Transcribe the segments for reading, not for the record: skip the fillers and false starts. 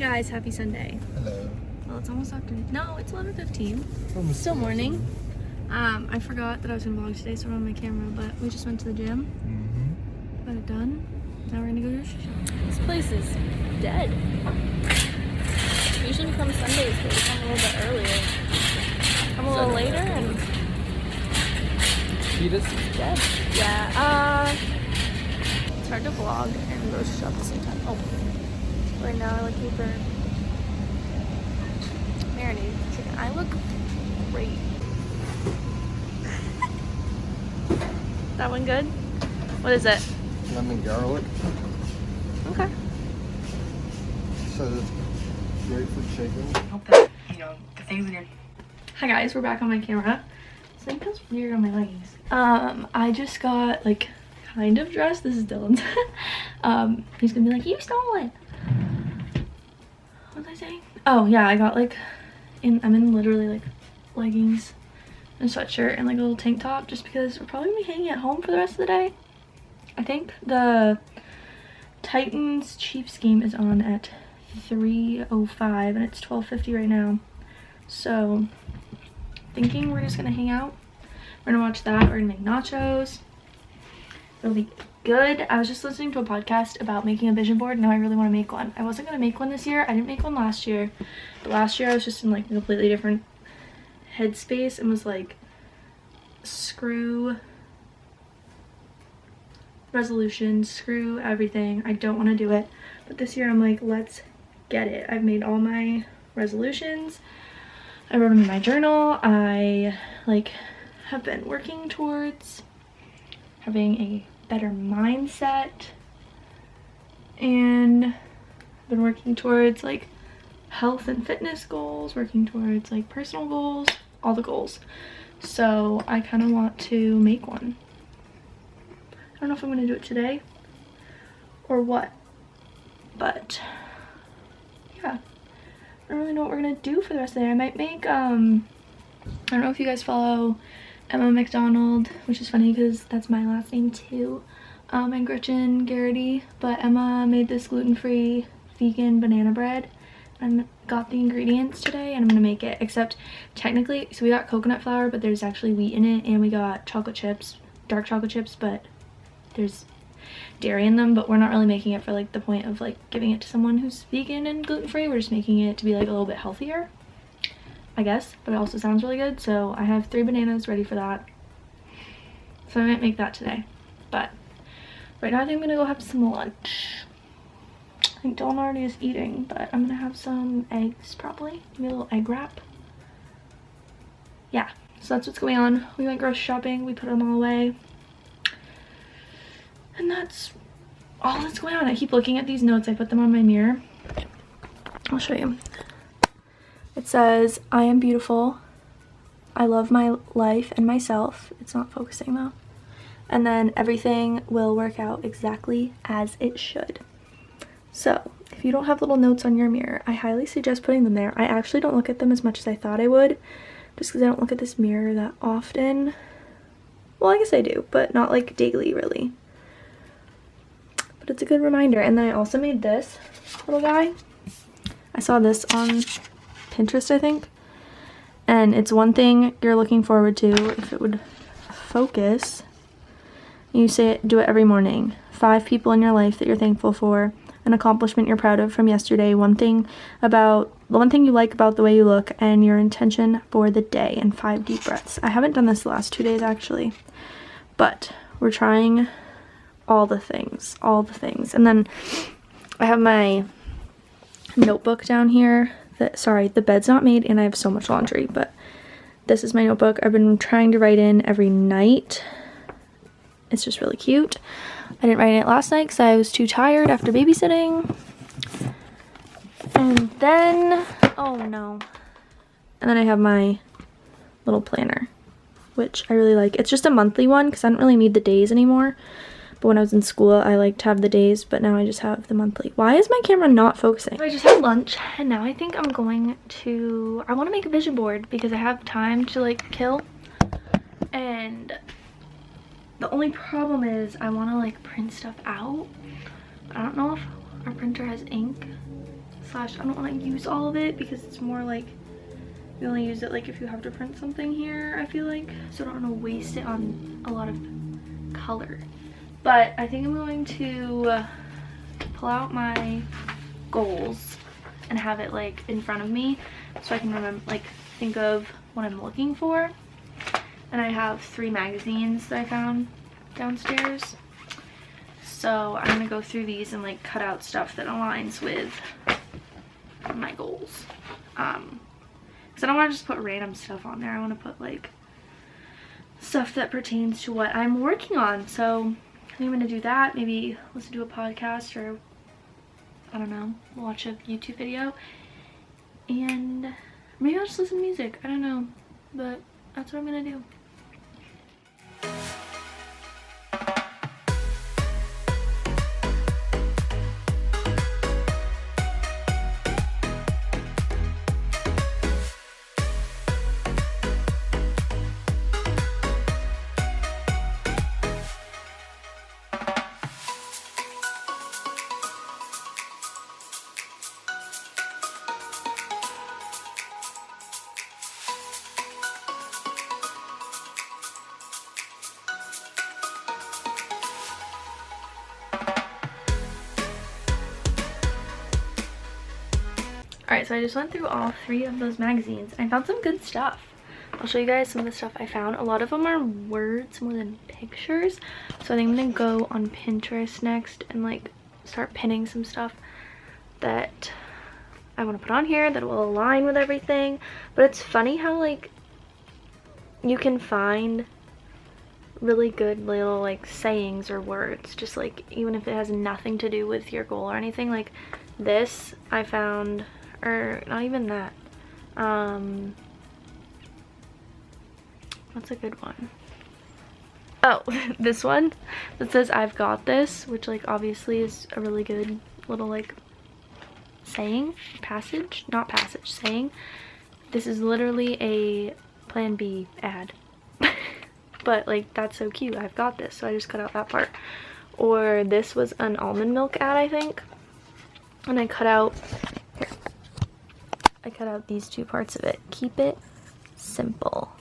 guys, happy Sunday. Hello. Well, it's almost afternoon. No, it's 11:15. Still morning. I forgot that I was gonna vlog today, so I'm on my camera, but we just went to the gym. Got it done. Now we're gonna go grocery shopping. This place is dead. Usually we come Sundays, but we come a little bit earlier. Come a little later and Cheetahs? dead. Yeah. It's hard to vlog and grocery shop at the same time. Oh. Right now I'm looking for marinated chicken. I look great. That one good? What is it? Lemon garlic. Okay. So that's great for chicken. Hope that, you know, the things in your... Hi guys, we're back on my camera. Something feels weird on my leggings. I just got like kind of dressed. This is Dylan's. He's gonna be like, you stole it. What was I saying? Oh yeah, I got like I'm in literally like leggings and sweatshirt and like a little tank top just because we're probably gonna be hanging at home for the rest of the day. I think the Titans Chiefs game is on at 3:05 and it's 12:50 right now. So thinking we're just gonna hang out. We're gonna watch that. We're gonna make nachos. It'll be good. I was just listening to a podcast about making a vision board. Now I really want to make one. I wasn't gonna make one this year. I didn't make one last year, but last year I was just in like a completely different headspace and was like, screw resolutions, screw everything. I don't want to do it. But this year I'm like, let's get it. I've made all my resolutions. I wrote them in my journal. I like have been working towards having a better mindset and been working towards like health and fitness goals, working towards like personal goals, all the goals. So I kind of want to make one. I don't know if I'm gonna do it today or what, but yeah, I don't really know what we're gonna do for the rest of the day. I might make I don't know if you guys follow Emma Macdonald, which is funny because that's my last name too, and Gretchen Garrity, but Emma made this gluten-free vegan banana bread and got the ingredients today and I'm gonna make it, except technically, so we got coconut flour but there's actually wheat in it, and we got chocolate chips, dark chocolate chips, but there's dairy in them, but we're not really making it for like the point of like giving it to someone who's vegan and gluten-free. We're just making it to be like a little bit healthier, I guess, but it also sounds really good. So I have 3 bananas ready for that, so I might make that today. But right now I think I'm gonna go have some lunch. I think Dylan already is eating, but I'm gonna have some eggs probably. Give me a little egg wrap. Yeah, so that's what's going on. We went grocery shopping, we put them all away, and that's all that's going on. I keep looking at these notes. I put them on my mirror. I'll show you. It says, I am beautiful. I love my life and myself. It's not focusing though. And then everything will work out exactly as it should. So if you don't have little notes on your mirror, I highly suggest putting them there. I actually don't look at them as much as I thought I would, just because I don't look at this mirror that often. Well, I guess I do, but not like daily really. But it's a good reminder. And then I also made this little guy. I saw this on Pinterest, I think. And it's one thing you're looking forward to if it would focus. You say it, do it every morning. 5 people in your life that you're thankful for. An accomplishment you're proud of from yesterday. The one thing you like about the way you look, and your intention for the day, and 5 deep breaths. I haven't done this the last 2 days actually, but we're trying all the things. And then I have my notebook down here that, sorry, the bed's not made and I have so much laundry, but this is my notebook I've been trying to write in every night. It's just really cute. I didn't write in it last night because I was too tired after babysitting. And then, oh no. And then I have my little planner, which I really like. It's just a monthly one because I don't really need the days anymore. But when I was in school, I liked to have the days, but now I just have the monthly. Why is my camera not focusing? I just had lunch, and now I think I'm going to, I want to make a vision board because I have time to like kill. And the only problem is I want to like print stuff out. But I don't know if our printer has ink, slash I don't want to use all of it because it's more like you only use it like if you have to print something here, I feel like. So I don't want to waste it on a lot of color. But I think I'm going to pull out my goals and have it like in front of me so I can remember, like think of what I'm looking for. And I have 3 magazines that I found downstairs. So I'm gonna go through these and like cut out stuff that aligns with my goals. Because I don't want to just put random stuff on there. I want to put like stuff that pertains to what I'm working on. So I think I'm gonna do that. Maybe listen to a podcast or I don't know, watch a YouTube video. And maybe I'll just listen to music. I don't know. But that's what I'm gonna do. Alright, so I just went through all 3 of those magazines and I found some good stuff. I'll show you guys some of the stuff I found. A lot of them are words more than pictures. So I think I'm gonna go on Pinterest next and like start pinning some stuff that I want to put on here that will align with everything. But it's funny how like you can find really good little like sayings or words, just like even if it has nothing to do with your goal or anything. Like this I found, or not even that, what's a good one? Oh, this one that says I've got this, which like obviously is a really good little like saying, passage, not passage, saying. This is literally a Plan B ad. But like that's so cute, I've got this, so I just cut out that part. Or this was an almond milk ad, I think, and I cut out, here, I cut out these 2 parts of it. Keep it simple,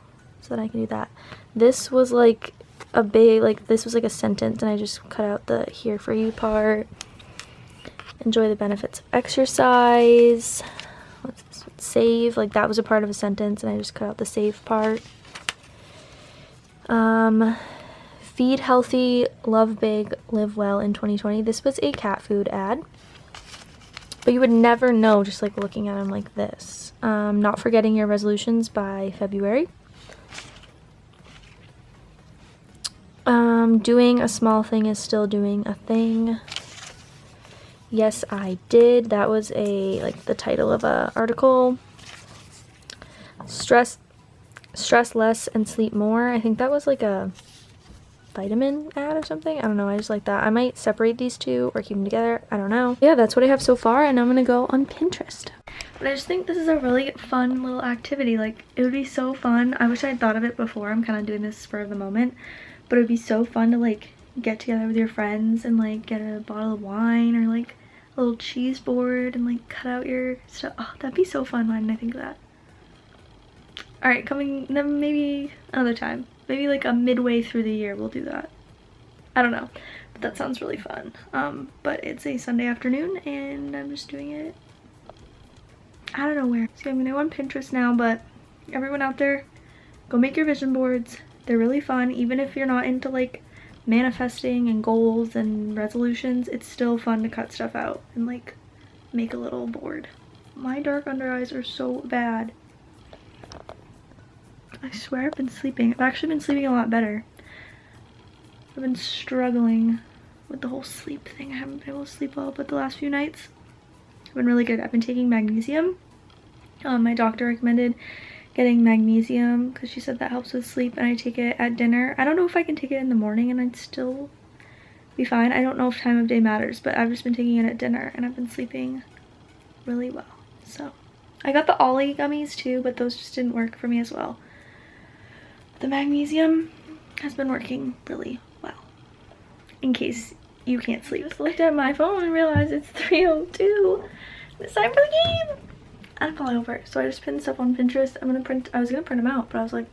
so that I can do that. This was like a big, like this was like a sentence and I just cut out the here for you part. Enjoy the benefits of exercise. What's this? Save, like that was a part of a sentence and I just cut out the save part. Feed healthy, love big, live well in 2020. This was a cat food ad, but you would never know just like looking at them like this. Not forgetting your resolutions by February. Doing a small thing is still doing a thing. Yes, I did. That was a like the title of a article. Stress less and sleep more. I think that was like a vitamin ad or something. I don't know. I just like that. I might separate these 2 or keep them together. I don't know. Yeah, that's what I have so far, and I'm gonna go on Pinterest. But I just think this is a really fun little activity. Like it would be so fun. I wish I'd thought of it before. I'm kind of doing this spur of the moment, but it would be so fun to like get together with your friends and like get a bottle of wine or like a little cheese board and like cut out your stuff. Oh, that'd be so fun. Why didn't I think of that? Alright, coming, then maybe another time. Maybe like a midway through the year we'll do that. I don't know. But that sounds really fun. But it's a Sunday afternoon and I'm just doing it, I don't know where. So I'm gonna go on Pinterest now, but everyone out there, go make your vision boards. They're really fun. Even if you're not into like manifesting and goals and resolutions, it's still fun to cut stuff out and like make a little board. My dark under eyes are so bad. I swear I've been sleeping. I've actually been sleeping a lot better. I've been struggling with the whole sleep thing. I haven't been able to sleep well, but the last few nights have been really good. I've been taking magnesium. My doctor recommended getting magnesium because she said that helps with sleep, and I take it at dinner. I don't know if I can take it in the morning and I'd still be fine. I don't know if time of day matters, but I've just been taking it at dinner and I've been sleeping really well. So I got the Ollie gummies too, but those just didn't work for me as well. The magnesium has been working really well. In case you can't sleep. I just looked at my phone and realized it's 3:02. It's time for the game. I'm falling over. So I just pinned stuff on Pinterest. I was gonna print them out, but I was like,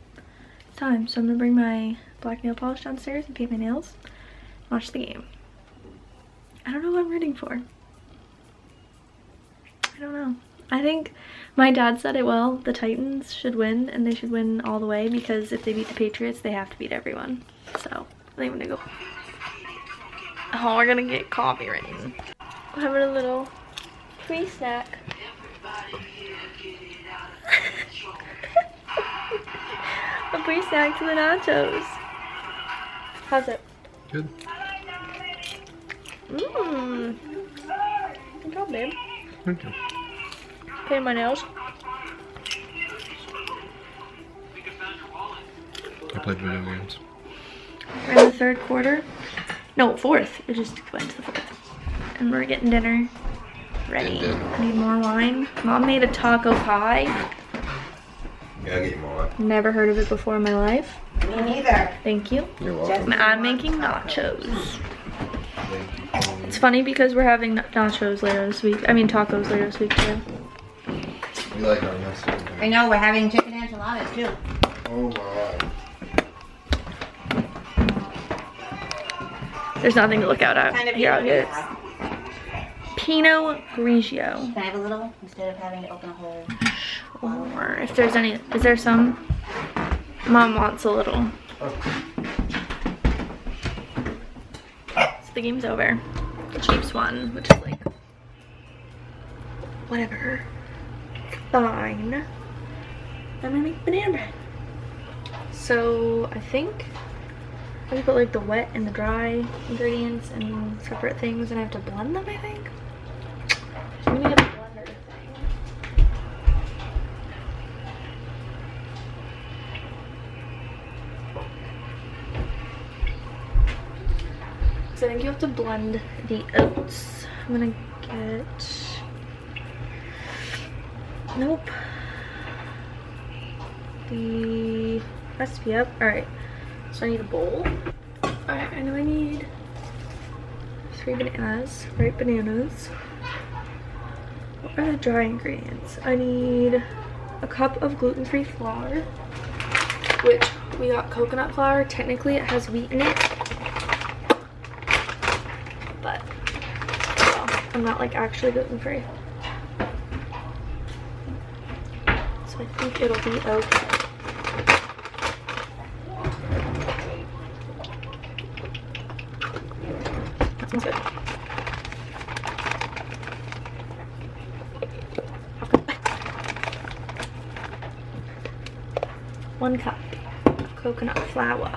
it's time. So I'm gonna bring my black nail polish downstairs and paint my nails. Watch the game. I don't know what I'm rooting for. I don't know. I think my dad said it well. The Titans should win, and they should win all the way, because if they beat the Patriots, they have to beat everyone. So I think I'm gonna go. Oh, we're gonna get coffee ready. We're having a little free snack. A free snack to the nachos. How's it? Good. Mmm. Good job, babe. Thank you. Painting my nails. I played video games. We're in the third quarter. No, fourth. We just went to the fourth. And we're getting dinner ready. I need more wine. Mom made a taco pie. Yeah, I'll get you more. Never heard of it before in my life. Me neither. Thank you. You're welcome. I'm making nachos. It's funny because we're having nachos later this week. I mean tacos later this week too. You like our mustard? I know, we're having chicken enchiladas too. Oh my. There's nothing to look out at. Kind of Here, I'll get it. Can Pinot Grigio. I have a little instead of having to open a whole bottle? Or if there's any, is there some? Mom wants a little. So the game's over. The Chiefs won, which is like, whatever. Fine. I'm gonna make banana bread. So I think I have to put like the wet and the dry ingredients in separate things, and I have to blend them, I think. So I'm gonna get a blender thing. So I think you have to blend the oats. I'm gonna get, nope, the recipe up. All right, so I need a bowl. All right, I know I need 3 bananas, ripe bananas. What are the dry ingredients? I need a cup of gluten-free flour, which we got coconut flour. Technically it has wheat in it, but well, I'm not like actually gluten-free, so I think it'll be okay. That smells good. 1 cup of coconut flour.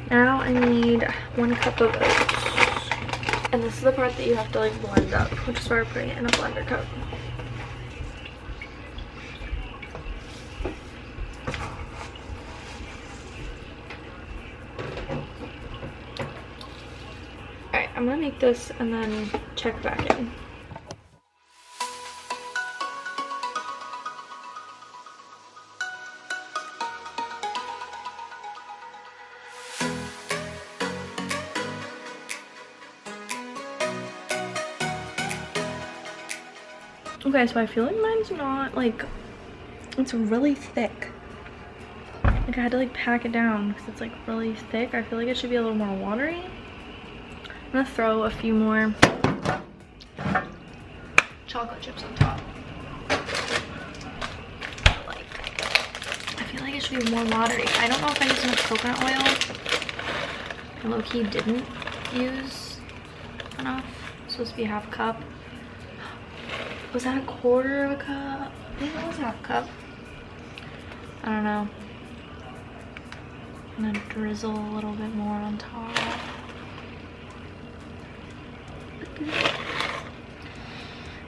Now I need 1 cup of oats. And this is the part that you have to like blend up, which is why we're putting it in a blender cup. Alright, I'm gonna make this and then check back in. Okay, so I feel like mine's not like, it's really thick. Like I had to like pack it down because it's like really thick. I feel like it should be a little more watery. I'm gonna throw a few more chocolate chips on top. Like, I feel like it should be more watery. I don't know if I used enough coconut oil. I low-key didn't use enough. It's supposed to be ½ cup. Was that 1/4 cup? I think it was ½ cup. I don't know. I'm gonna drizzle a little bit more on top.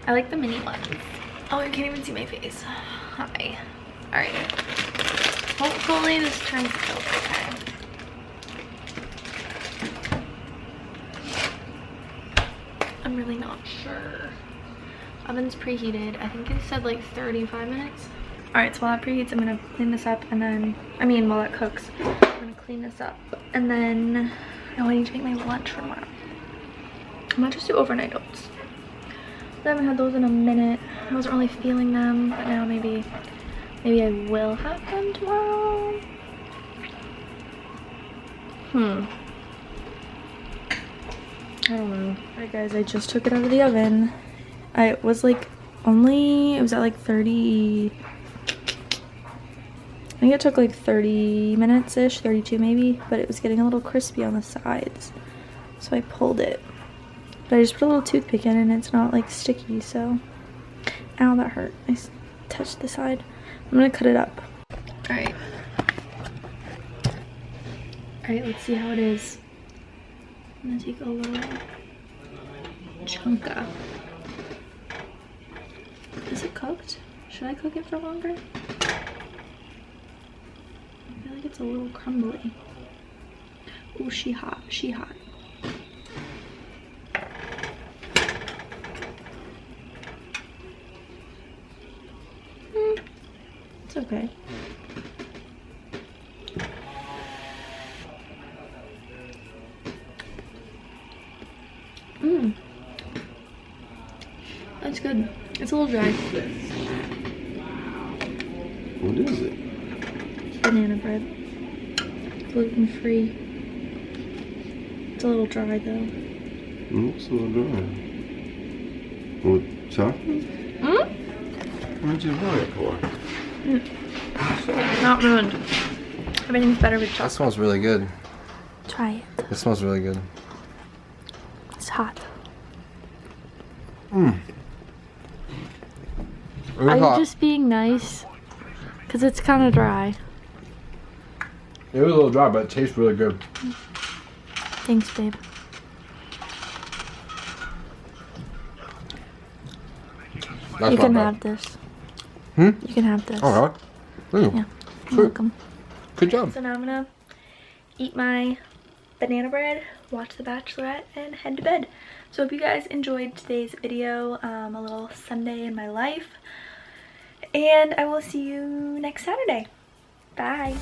I like the mini ones. Oh, you can't even see my face. Hi. Alright. Hopefully this turns out okay. I'm really not sure. Oven's preheated. I think it said like 35 minutes. Alright, so while that preheats, I'm gonna clean this up and then, while that cooks, I'm gonna clean this up. And then, no, I need to make my lunch for tomorrow. I might just do overnight oats. I haven't had those in a minute. I wasn't really feeling them, but now maybe I will have them tomorrow. I don't know. Alright guys, I just took it out of the oven. It was like it was at like 30, I think it took like 30 minutes-ish, 32 maybe, but it was getting a little crispy on the sides. So I pulled it. But I just put a little toothpick in and it's not like sticky, so. Ow, that hurt. I touched the side. I'm gonna cut it up. Alright. Alright, let's see how it is. I'm gonna take a little chunk up. Is it cooked? Should I cook it for longer? I feel like it's a little crumbly. Ooh, she hot, she hot. It's okay. That's good. It's a little dry. What is it? Banana bread. Gluten free. It's a little dry though. It looks a little dry. What, chocolate? What'd you buy it for? Not ruined. Everything's better with That chocolate. smells really good. Try it. It smells really good. It's hot. Are you just being nice? Because it's kind of dry. It was a little dry, but it tastes really good. Thanks, babe. That's You can not have bad. this. You can have this. Alright. Yeah. You're welcome. Good job. So now I'm gonna eat my banana bread, watch The Bachelorette, and head to bed. So hope you guys enjoyed today's video, a little Sunday in my life. And I will see you next Saturday. Bye.